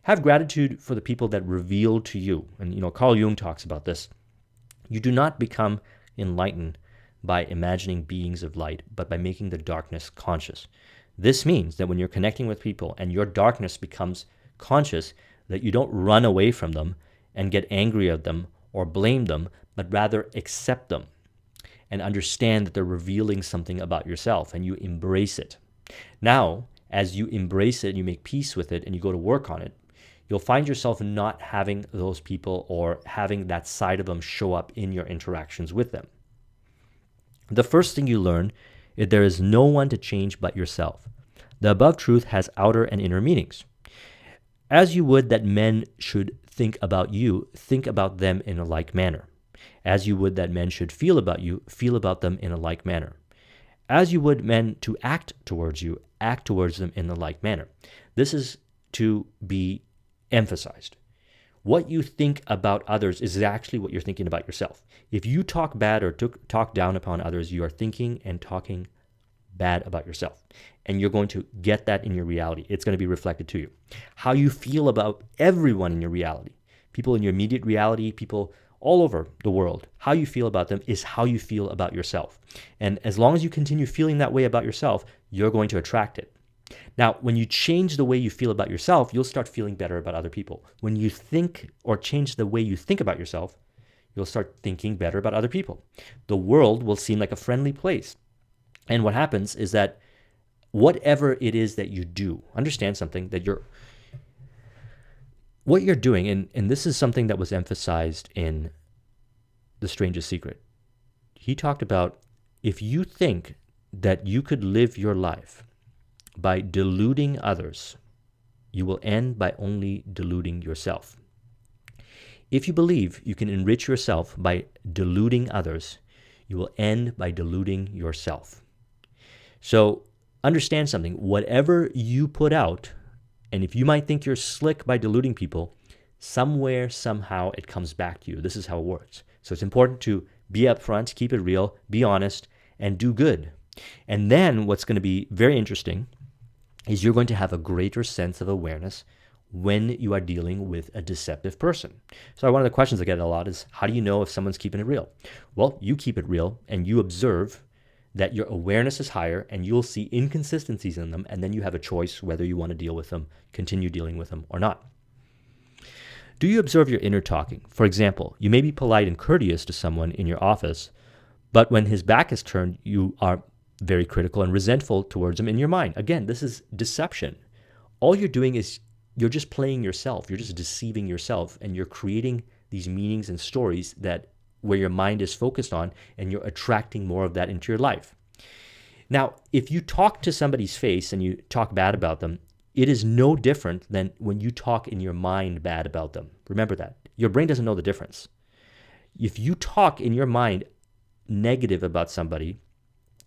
Have gratitude for the people that reveal to you. And, Carl Jung talks about this. You do not become enlightened by imagining beings of light, but by making the darkness conscious. This means that when you're connecting with people and your darkness becomes conscious, that you don't run away from them and get angry at them or blame them, but rather accept them and understand that they're revealing something about yourself, and you embrace it. Now, as you embrace it, you make peace with it, and you go to work on it, you'll find yourself not having those people or having that side of them show up in your interactions with them. The first thing you learn is there is no one to change but yourself. The above truth has outer and inner meanings. As you would that men should think about you, think about them in a like manner. As you would that men should feel about you, feel about them in a like manner. As you would men to act towards you, act towards them in a like manner. This is to be emphasized. What you think about others is actually what you're thinking about yourself. If you talk bad or talk down upon others, you are thinking and talking bad about yourself. And you're going to get that in your reality. It's going to be reflected to you. How you feel about everyone in your reality, people in your immediate reality, people all over the world, how you feel about them is how you feel about yourself. And as long as you continue feeling that way about yourself, you're going to attract it. Now, when you change the way you feel about yourself, you'll start feeling better about other people. When you think or change the way you think about yourself, you'll start thinking better about other people. The world will seem like a friendly place. And what happens is that whatever it is that you do, understand something, that what you're doing, and this is something that was emphasized in The Strangest Secret. He talked about if you think that you could live your life by deluding others, you will end by only deluding yourself. If you believe you can enrich yourself by deluding others, you will end by deluding yourself. So understand something, whatever you put out, and if you might think you're slick by deluding people, somewhere, somehow it comes back to you. This is how it works. So it's important to be upfront, keep it real, be honest, and do good. And then what's going to be very interesting is you're going to have a greater sense of awareness when you are dealing with a deceptive person. So one of the questions I get a lot is, how do you know if someone's keeping it real? Well, you keep it real and you observe that your awareness is higher and you'll see inconsistencies in them, and then you have a choice whether you want to deal with them, continue dealing with them or not. Do you observe your inner talking? For example, you may be polite and courteous to someone in your office, but when his back is turned, you are very critical and resentful towards him in your mind. Again, this is deception. All you're doing is you're just playing yourself. You're just deceiving yourself, and you're creating these meanings and stories that where your mind is focused on, and you're attracting more of that into your life. Now, if you talk to somebody's face and you talk bad about them, it is no different than when you talk in your mind bad about them. Remember that. Your brain doesn't know the difference. If you talk in your mind negative about somebody,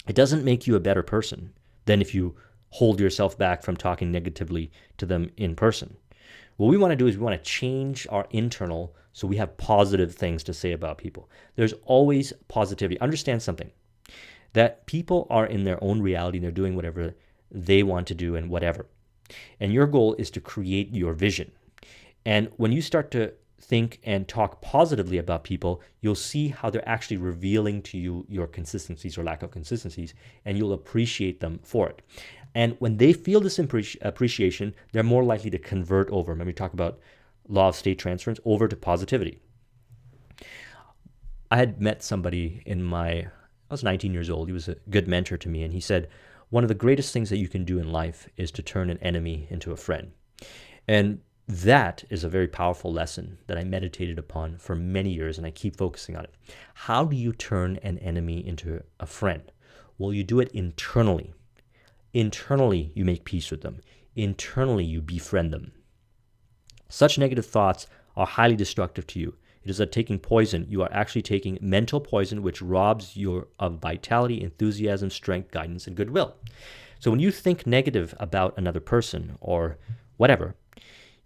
it doesn't make you a better person than if you hold yourself back from talking negatively to them in person. What we want to do is we want to change our internal so we have positive things to say about people. There's always positivity. Understand something, that people are in their own reality and they're doing whatever they want to do and whatever. And your goal is to create your vision. And when you start to think and talk positively about people, you'll see how they're actually revealing to you your consistencies or lack of consistencies, and you'll appreciate them for it. And when they feel this appreciation, they're more likely to convert over. Remember, we talk about law of state transference over to positivity. I had met somebody I was 19 years old. He was a good mentor to me, and he said, one of the greatest things that you can do in life is to turn an enemy into a friend. And that is a very powerful lesson that I meditated upon for many years, and I keep focusing on it. How do you turn an enemy into a friend? Well, you do it internally. Internally, you make peace with them. Internally, you befriend them. Such negative thoughts are highly destructive to you. It is like taking poison. You are actually taking mental poison, which robs you of vitality, enthusiasm, strength, guidance, and goodwill. So when you think negative about another person or whatever,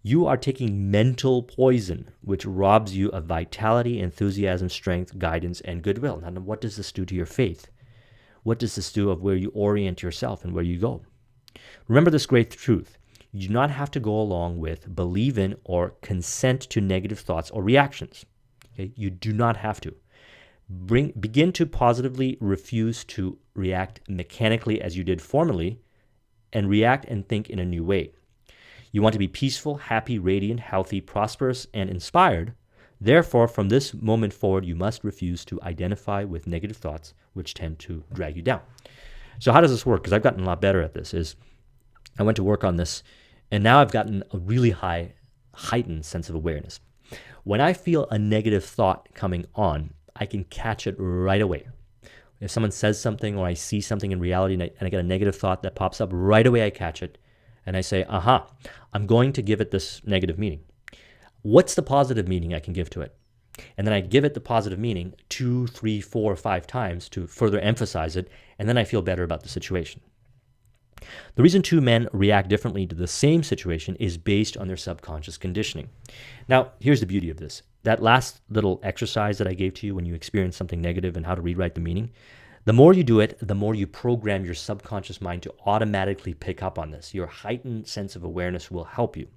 you are taking mental poison, which robs you of vitality, enthusiasm, strength, guidance, and goodwill. Now, what does this do to your faith? What does this do of where you orient yourself and where you go? Remember this great truth. You do not have to go along with, believe in, or consent to negative thoughts or reactions. Okay? You do not have to. Begin to positively refuse to react mechanically as you did formerly, and react and think in a new way. You want to be peaceful, happy, radiant, healthy, prosperous, and inspired. Therefore, from this moment forward, you must refuse to identify with negative thoughts which tend to drag you down. So how does this work? Because I've gotten a lot better at this. I went to work on this, and now I've gotten a really heightened sense of awareness. When I feel a negative thought coming on, I can catch it right away. If someone says something or I see something in reality and I get a negative thought that pops up, right away I catch it. And I say, I'm going to give it this negative meaning. What's the positive meaning I can give to it? And then I give it the positive meaning 2, 3, 4, 5 times to further emphasize it, and then I feel better about the situation. The reason two men react differently to the same situation is based on their subconscious conditioning. Now, here's the beauty of this. That last little exercise that I gave to you when you experience something negative and how to rewrite the meaning, the more you do it, the more you program your subconscious mind to automatically pick up on this. Your heightened sense of awareness will help you.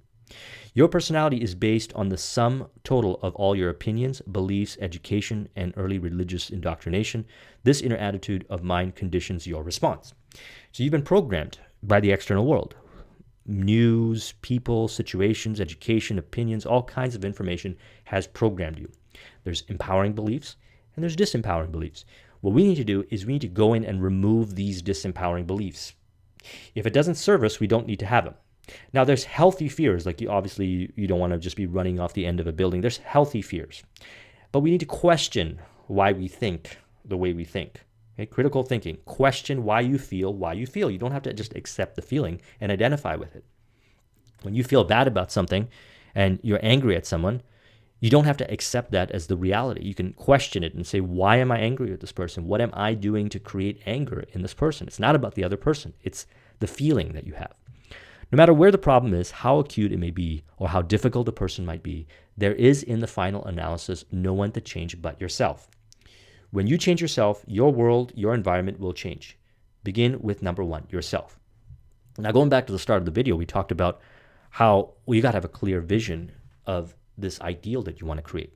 Your personality is based on the sum total of all your opinions, beliefs, education, and early religious indoctrination. This inner attitude of mind conditions your response. So you've been programmed by the external world. News, people, situations, education, opinions, all kinds of information has programmed you. There's empowering beliefs and there's disempowering beliefs. What we need to do is we need to go in and remove these disempowering beliefs. If it doesn't serve us, we don't need to have them. Now, there's healthy fears, like you don't want to just be running off the end of a building. There's healthy fears. But we need to question why we think the way we think. Okay? Critical thinking. Question why you feel. You don't have to just accept the feeling and identify with it. When you feel bad about something and you're angry at someone, you don't have to accept that as the reality. You can question it and say, why am I angry with this person? What am I doing to create anger in this person? It's not about the other person. It's the feeling that you have. No matter where the problem is, how acute it may be, or how difficult a person might be, there is in the final analysis no one to change but yourself. When you change yourself, your world, your environment will change. Begin with number 1, yourself. Now, going back to the start of the video, we talked about how you got to have a clear vision of this ideal that you want to create.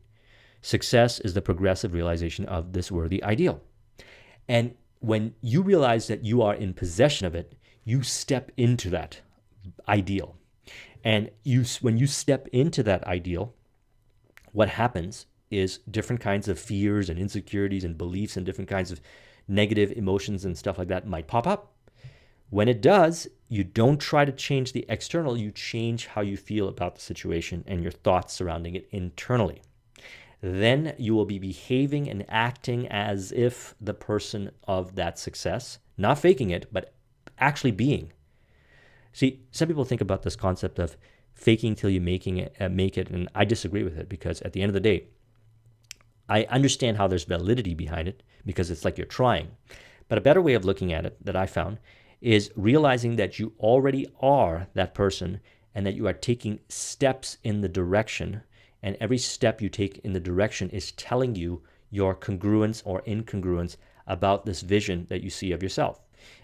Success is the progressive realization of this worthy ideal. And when you realize that you are in possession of it, you step into that ideal. And when you step into that ideal, what happens is different kinds of fears and insecurities and beliefs and different kinds of negative emotions and stuff like that might pop up. When it does, you don't try to change the external, you change how you feel about the situation and your thoughts surrounding it internally. Then you will be behaving and acting as if the person of that success, not faking it, but actually being. See, some people think about this concept of faking till you make it, and I disagree with it, because at the end of the day, I understand how there's validity behind it because it's like you're trying. But a better way of looking at it that I found is realizing that you already are that person and that you are taking steps in the direction, and every step you take in the direction is telling you your congruence or incongruence about this vision that you see of yourself.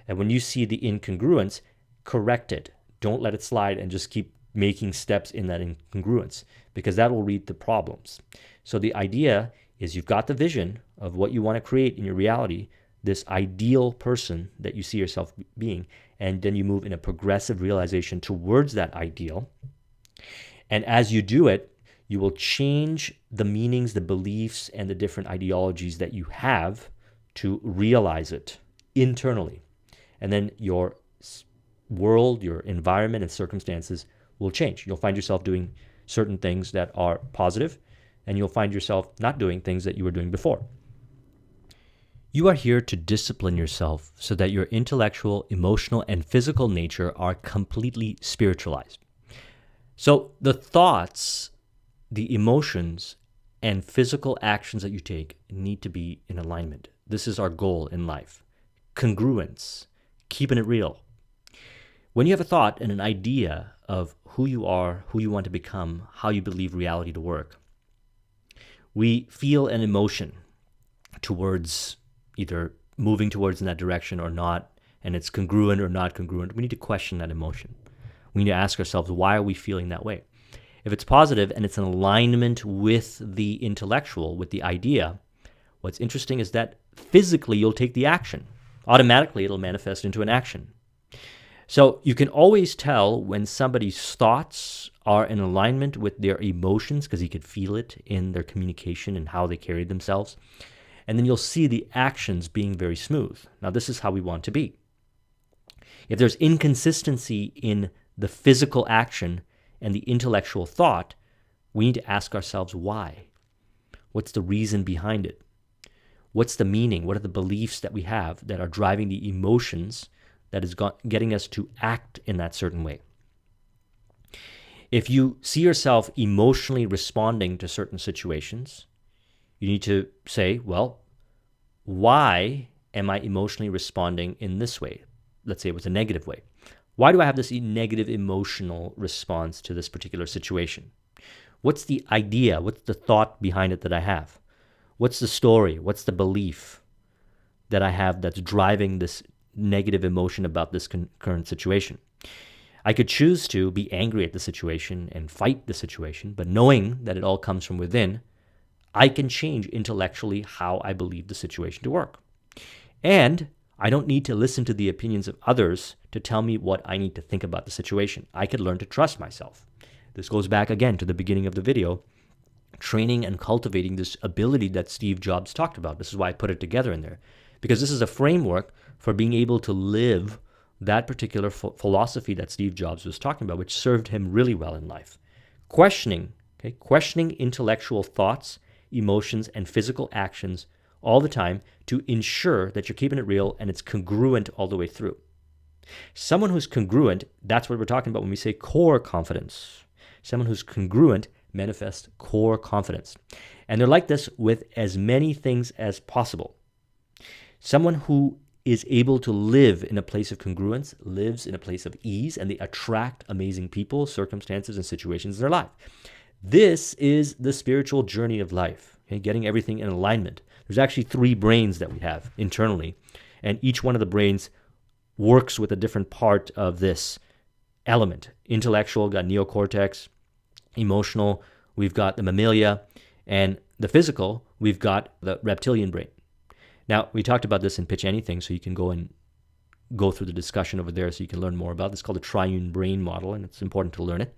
And when you see the incongruence, correct it. Don't let it slide and just keep making steps in that incongruence, because that will lead to problems. So the idea is you've got the vision of what you want to create in your reality, this ideal person that you see yourself being, and then you move in a progressive realization towards that ideal. And as you do it, you will change the meanings, the beliefs, and the different ideologies that you have to realize it internally. And then your world, your environment, and circumstances will change. You'll find yourself doing certain things that are positive, and you'll find yourself not doing things that you were doing before. You are here to discipline yourself so that your intellectual, emotional, and physical nature are completely spiritualized. So the thoughts, the emotions, and physical actions that you take need to be in alignment. This is our goal in life. Congruence, keeping it real. When you have a thought and an idea of who you are, who you want to become, how you believe reality to work, we feel an emotion towards either moving towards in that direction or not, and it's congruent or not congruent. We need to question that emotion. We need to ask ourselves, why are we feeling that way? If it's positive and it's in alignment with the intellectual, with the idea, what's interesting is that physically you'll take the action. Automatically it'll manifest into an action. So you can always tell when somebody's thoughts are in alignment with their emotions, because you could feel it in their communication and how they carry themselves. And then you'll see the actions being very smooth. Now, this is how we want to be. If there's inconsistency in the physical action and the intellectual thought, we need to ask ourselves why. What's the reason behind it? What's the meaning? What are the beliefs that we have that are driving the emotions that is getting us to act in that certain way? If you see yourself emotionally responding to certain situations, you need to say, well, why am I emotionally responding in this way? Let's say it was a negative way. Why do I have this negative emotional response to this particular situation? What's the idea? What's the thought behind it that I have? What's the story? What's the belief that I have that's driving this negative emotion about this current situation? I could choose to be angry at the situation and fight the situation, but knowing that it all comes from within, I can change intellectually how I believe the situation to work. And I don't need to listen to the opinions of others to tell me what I need to think about the situation. I could learn to trust myself. This goes back again to the beginning of the video, training and cultivating this ability that Steve Jobs talked about. This is why I put it together in there, because this is a framework for being able to live that particular philosophy that Steve Jobs was talking about, which served him really well in life. Questioning intellectual thoughts, emotions, and physical actions all the time to ensure that you're keeping it real and it's congruent all the way through. Someone who's congruent, that's what we're talking about when we say core confidence. Someone who's congruent manifests core confidence. And they're like this with as many things as possible. Someone who is able to live in a place of congruence lives in a place of ease, and they attract amazing people, circumstances, and situations in their life. This is the spiritual journey of life, getting everything in alignment. There's actually 3 brains that we have internally, and each one of the brains works with a different part of this element. Intellectual, got neocortex. Emotional, we've got the mammalia. And the physical, we've got the reptilian brain. Now, we talked about this in Pitch Anything, so you can go through the discussion over there so you can learn more about it. It's called the triune brain model, and it's important to learn it.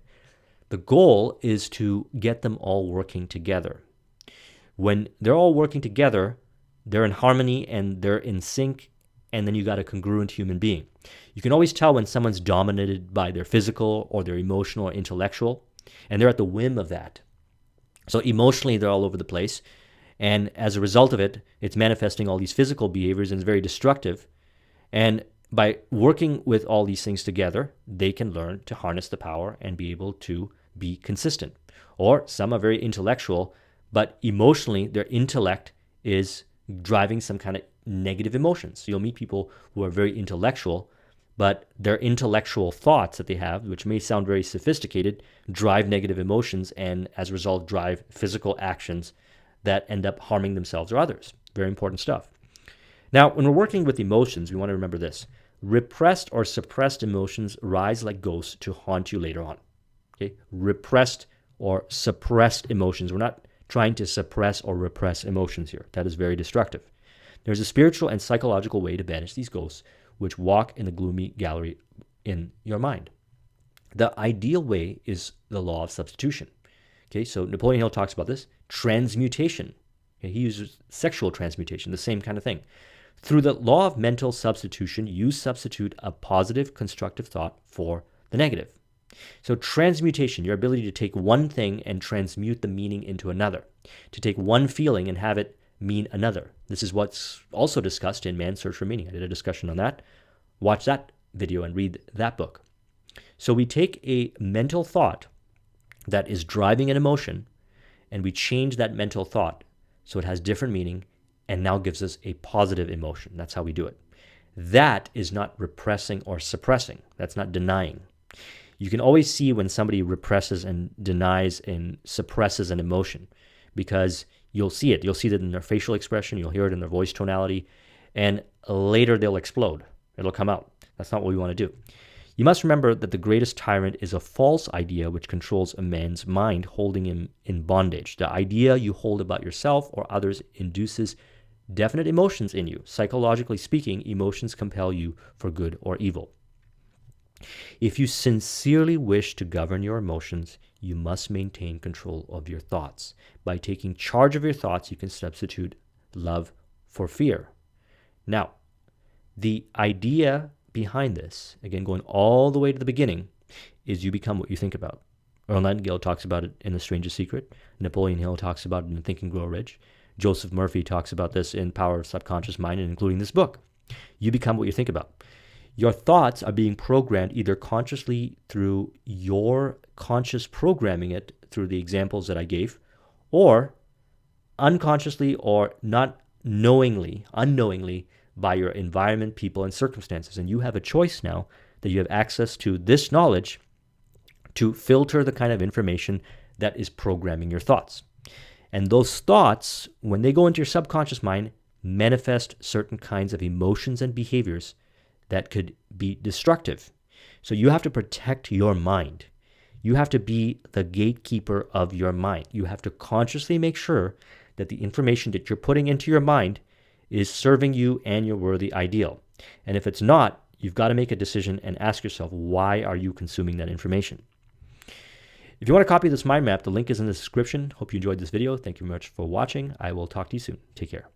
The goal is to get them all working together. When they're all working together, they're in harmony and they're in sync, and then you got a congruent human being. You can always tell when someone's dominated by their physical or their emotional or intellectual, and they're at the whim of that. So emotionally, they're all over the place. And as a result of it, it's manifesting all these physical behaviors and it's very destructive. And by working with all these things together, they can learn to harness the power and be able to be consistent. Or some are very intellectual, but emotionally, their intellect is driving some kind of negative emotions. So you'll meet people who are very intellectual, but their intellectual thoughts that they have, which may sound very sophisticated, drive negative emotions and as a result drive physical actions that end up harming themselves or others. Very important stuff. Now, when we're working with emotions, we want to remember this. Repressed or suppressed emotions rise like ghosts to haunt you later on. Okay? Repressed or suppressed emotions. We're not trying to suppress or repress emotions here. That is very destructive. There's a spiritual and psychological way to banish these ghosts, which walk in the gloomy gallery in your mind. The ideal way is the law of substitution. Okay, so Napoleon Hill talks about this. Transmutation. Okay, he uses sexual transmutation, the same kind of thing. Through the law of mental substitution, you substitute a positive, constructive thought for the negative. So transmutation, your ability to take one thing and transmute the meaning into another, to take one feeling and have it mean another. This is what's also discussed in Man's Search for Meaning. I did a discussion on that. Watch that video and read that book. So we take a mental thought that is driving an emotion and we change that mental thought so it has different meaning and now gives us a positive emotion. That's how we do it. That is not repressing or suppressing. That's not denying. You can always see when somebody represses and denies and suppresses an emotion because you'll see it. You'll see that in their facial expression. You'll hear it in their voice tonality. And later they'll explode. It'll come out. That's not what we want to do. You must remember that the greatest tyrant is a false idea which controls a man's mind, holding him in bondage. The idea you hold about yourself or others induces definite emotions in you. Psychologically speaking, emotions compel you for good or evil. If you sincerely wish to govern your emotions, you must maintain control of your thoughts. By taking charge of your thoughts, you can substitute love for fear. Now, the idea behind this, again, going all the way to the beginning, is you become what you think about. Earl Nightingale talks about it in The Strangest Secret. Napoleon Hill talks about it in Think and Grow Rich. Joseph Murphy talks about this in Power of Subconscious Mind, and including this book. You become what you think about. Your thoughts are being programmed either consciously through your conscious programming it through the examples that I gave, or unconsciously or not knowingly, unknowingly by your environment, people, and circumstances. And you have a choice now that you have access to this knowledge to filter the kind of information that is programming your thoughts. And those thoughts, when they go into your subconscious mind, manifest certain kinds of emotions and behaviors that could be destructive. So you have to protect your mind. You have to be the gatekeeper of your mind. You have to consciously make sure that the information that you're putting into your mind is serving you and your worthy ideal. And if it's not, you've got to make a decision and ask yourself, why are you consuming that information? If you want to copy this mind map, the link is in the description. Hope you enjoyed this video. Thank you very much for watching. I will talk to you soon. Take care.